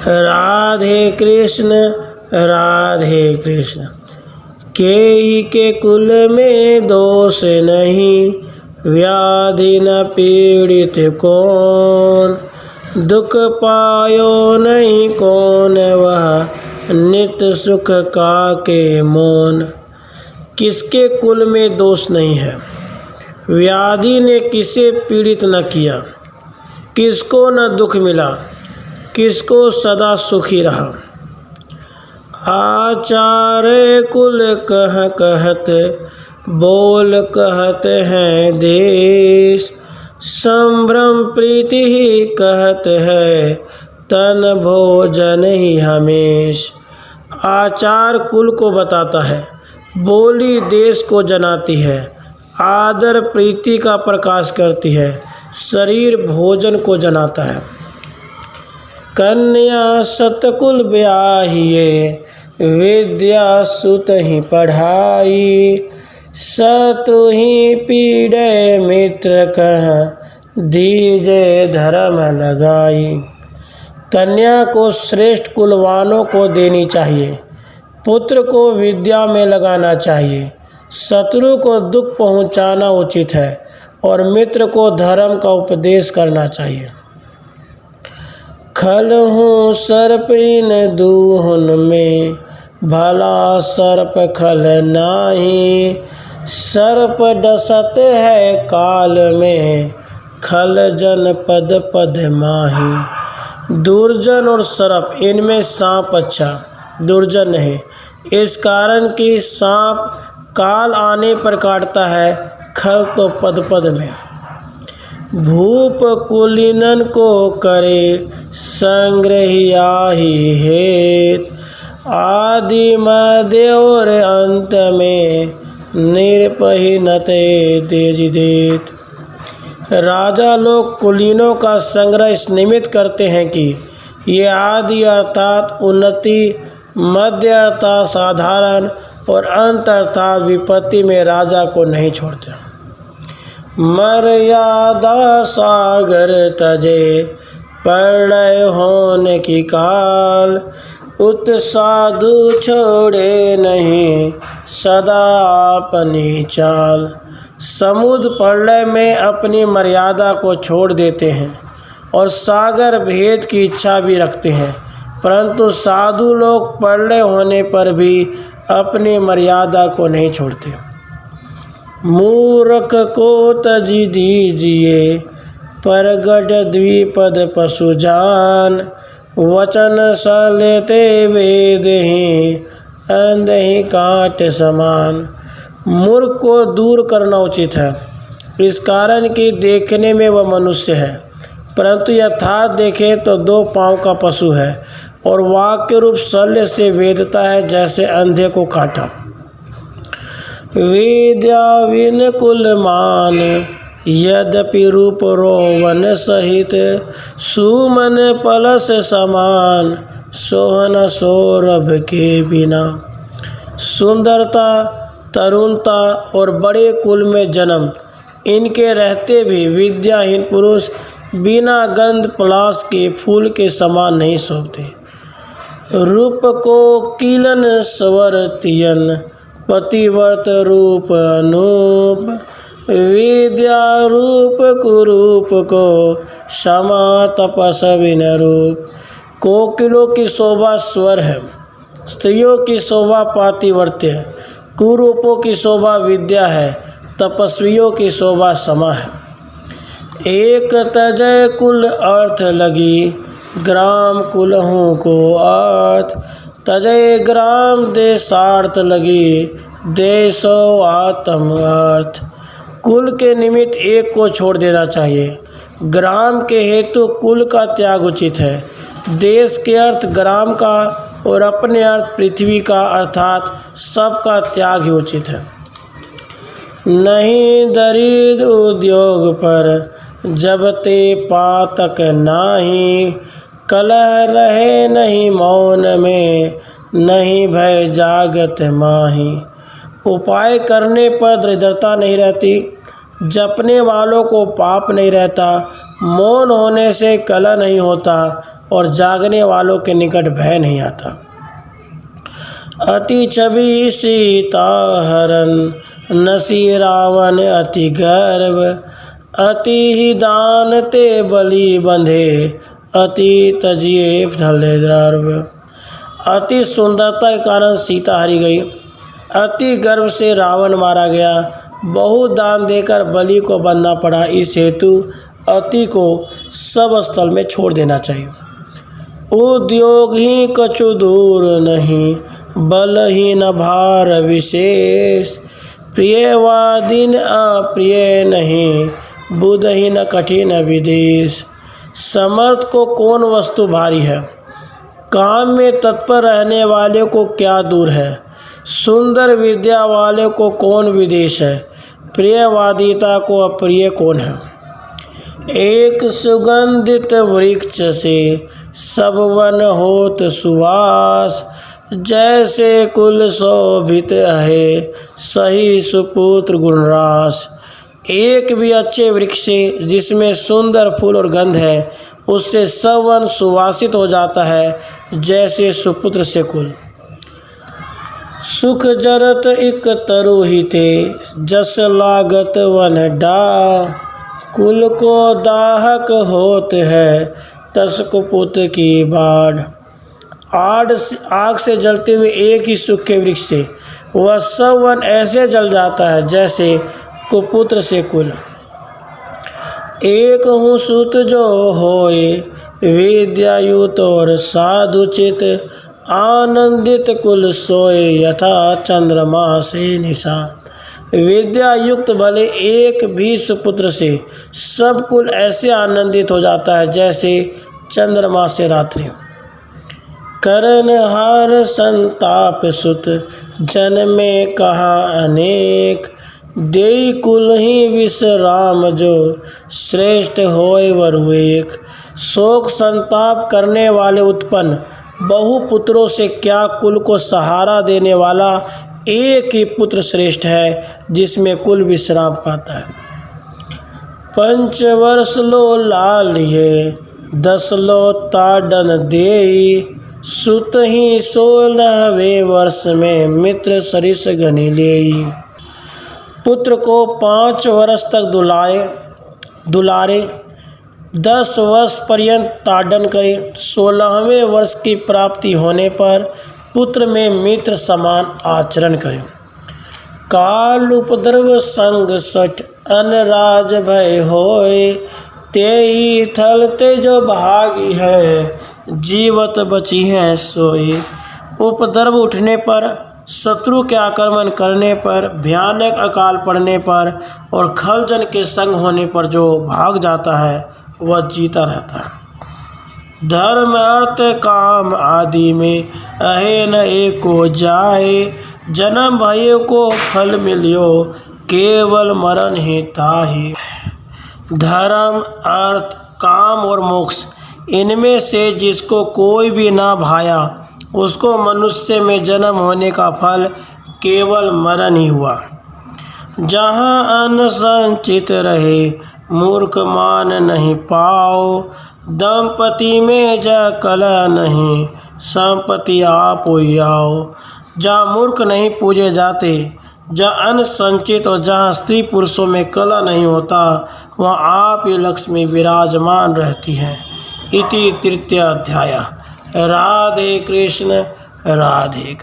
राधे कृष्ण। केई के कुल में दोष नहीं, व्याधि न पीड़ित कौन। दुख पायो नहीं कौन वह, नित्य सुख का के मौन। किसके कुल में दोष नहीं है, व्याधि ने किसे पीड़ित न किया, किसको न दुख मिला, किसको सदा सुखी रहा। आचार्य कुल कहत, बोल कहते हैं देश। संभ्रम प्रीति ही कहत है, तन भोजन ही हमेश। आचार कुल को बताता है, बोली देश को जनाती है, आदर प्रीति का प्रकाश करती है, शरीर भोजन को जनाता है। कन्या सतकुल ब्याहिए, विद्या सुत ही पढ़ाई। शत्रु ही पीड़े मित्र कह, दीजे धर्म लगाई। कन्या को श्रेष्ठ कुलवानों को देनी चाहिए, पुत्र को विद्या में लगाना चाहिए, शत्रु को दुख पहुंचाना उचित है और मित्र को धर्म का उपदेश करना चाहिए। खल हूँ सर्प इन दूहन में, भला सर्प खल नाही। सर्प डसत है काल में, खल जन पद पद माही। दुर्जन और सर्प इनमें सांप अच्छा, दुर्जन नहीं, इस कारण कि सांप काल आने पर काटता है, खल तो पद पद में। भूप कुलीनन को करे, संग्रहिया ही हेत। आदि मध्य और अंत में, निरपहीनते तेज देत। राजा लोग कुलीनों का संग्रह इस निमित्त करते हैं कि ये आदि अर्थात उन्नति, मध्य अर्थात साधारण और अंत अर्थात विपत्ति में राजा को नहीं छोड़ते। मर्यादा सागर तजे, प्रलय होने की काल। उत साधु छोड़े नहीं, सदा अपनी चाल। समुद्र प्रलय में अपनी मर्यादा को छोड़ देते हैं और सागर भेद की इच्छा भी रखते हैं, परंतु साधु लोग प्रलय होने पर भी अपनी मर्यादा को नहीं छोड़ते। मूर्ख को तजी दीजिए, परगट द्विपद पशु जान। वचन स लेते वेद ही, अंध ही काट समान। मूर्ख को दूर करना उचित है, इस कारण कि देखने में वह मनुष्य है, परंतु यथार्थ देखें तो 2 पांव का पशु है और वाक्य रूप शल्य से वेदता है, जैसे अंधे को काटा। विद्या विन कुल मान, यद्यपि रूप रोवन सहित। सुमन पलस समान, सोहन सौरभ के बिना। सुंदरता, तरुणता और बड़े कुल में जन्म इनके रहते भी विद्याहीन पुरुष बिना गंध पलाश के फूल के समान नहीं शोभते। रूप को कीलन स्वर तियन, पतिव्रत रूप अनूप। विद्या रूप कुरूप को, क्षमा तपस विन रूप। कोकिलों की शोभा स्वर है, स्त्रियों की शोभा पातिव्रत्य है, कुरूपों की शोभा विद्या है, तपस्वियों की शोभा समा है। एक तजय कुल अर्थ लगी, ग्राम कुलहूँ को अर्थ। तजय ग्राम देशार्थ लगी, देशो आत्म अर्थ। कुल के निमित्त एक को छोड़ देना चाहिए, ग्राम के हेतु कुल का त्याग उचित है। देश के अर्थ ग्राम का और अपने अर्थ पृथ्वी का अर्थात सबका त्याग ही उचित है। नहीं दरिद्र उद्योग पर, जब ते पातक नाही। कलह रहे नहीं मौन में, नहीं भय जागत माही। उपाय करने पर दरिद्रता नहीं रहती, जपने वालों को पाप नहीं रहता, मौन होने से कलह नहीं होता और जागने वालों के निकट भय नहीं आता। अति छवि सीता हरण नसी रावण अति गर्व, अति ही दान ते बलि बंधे, अति तजिए धले द्रव। अति सुंदरता के कारण सीता हरी गई, अति गर्व से रावण मारा गया, बहुत दान देकर बलि को बंधना पड़ा। इस हेतु अति को सब स्थल में छोड़ देना चाहिए। उद्योग ही कछु दूर नहीं, बल ही न भार विशेष, प्रियवादीन अप्रिय नहीं, बुध ही न कठिन विदेश। समर्थ को कौन वस्तु भारी है, काम में तत्पर रहने वाले को क्या दूर है, सुंदर विद्या वाले को कौन विदेश है, प्रियवादिता को अप्रिय कौन है। एक सुगंधित वृक्ष से सब वन होत सुवास, जैसे कुल शोभित है सही सुपुत्र गुणरास। एक भी अच्छे वृक्ष से जिसमें सुंदर फूल और गंध है, उससे सब वन सुवासित हो जाता है जैसे सुपुत्र से कुल। सुख जरत इक तरु हिते, जस लागत वन डा, कुल को दाहक होत है तस कुपुत्र की बाढ़। आग से जलते हुए एक ही सुख के वृक्ष से वह सब वन ऐसे जल जाता है जैसे कुपुत्र से कुल। एक हूँ सुत जो होए विद्यायुत और साधुचित, आनंदित कुल सोए यथा चंद्रमा से निशा। विद्या युक्त भले एक भी सुपुत्र से सब कुल ऐसे आनंदित हो जाता है जैसे चंद्रमा से रात्रि। करण हार संताप सुत, जन्मे कहा अनेक, देई कुल ही विश्राम जो, श्रेष्ठ होए वरु एक। शोक संताप करने वाले उत्पन्न बहु पुत्रों से क्या कुल को सहारा देने वाला एक ही पुत्र श्रेष्ठ है जिसमें कुल विश्राम पाता है। 5 वर्ष लो लाल ये, 10 लो ताडन देई, सुत ही 16वें वर्ष में मित्र सरिस गनि लेई। पुत्र को 5 वर्ष तक दुलारे, 10 वर्ष पर्यंत ताड़न करे, 16वें वर्ष की प्राप्ति होने पर पुत्र में मित्र समान आचरण करें। काल उपद्रव संग सठ, अनराज भय होए, तेई थल ते जो भागी है, जीवत बची है सोए। उपद्रव उठने पर, शत्रु के आक्रमण करने पर, भयानक अकाल पड़ने पर और खलजन के संग होने पर जो भाग जाता है वह जीता रहता है। धर्म अर्थ काम आदि में अहे न एको जाए, जन्म भयो को फल मिलियो, केवल मरण ही ताहि। धर्म अर्थ काम और मोक्ष, इनमें से जिसको कोई भी ना भाया उसको मनुष्य में जन्म होने का फल केवल मरण ही हुआ। जहाँ अन्न संचित रहे मूर्ख मान नहीं पाओ, दंपति में जा कलह नहीं संपत्ति आप आओ। जहाँ मूर्ख नहीं पूजे जाते, जहाँ अन्न संचित और जहाँ स्त्री पुरुषों में कलह नहीं होता, वहाँ आप ही लक्ष्मी विराजमान रहती हैं। इति 3 अध्याय। राधे कृष्ण राधे।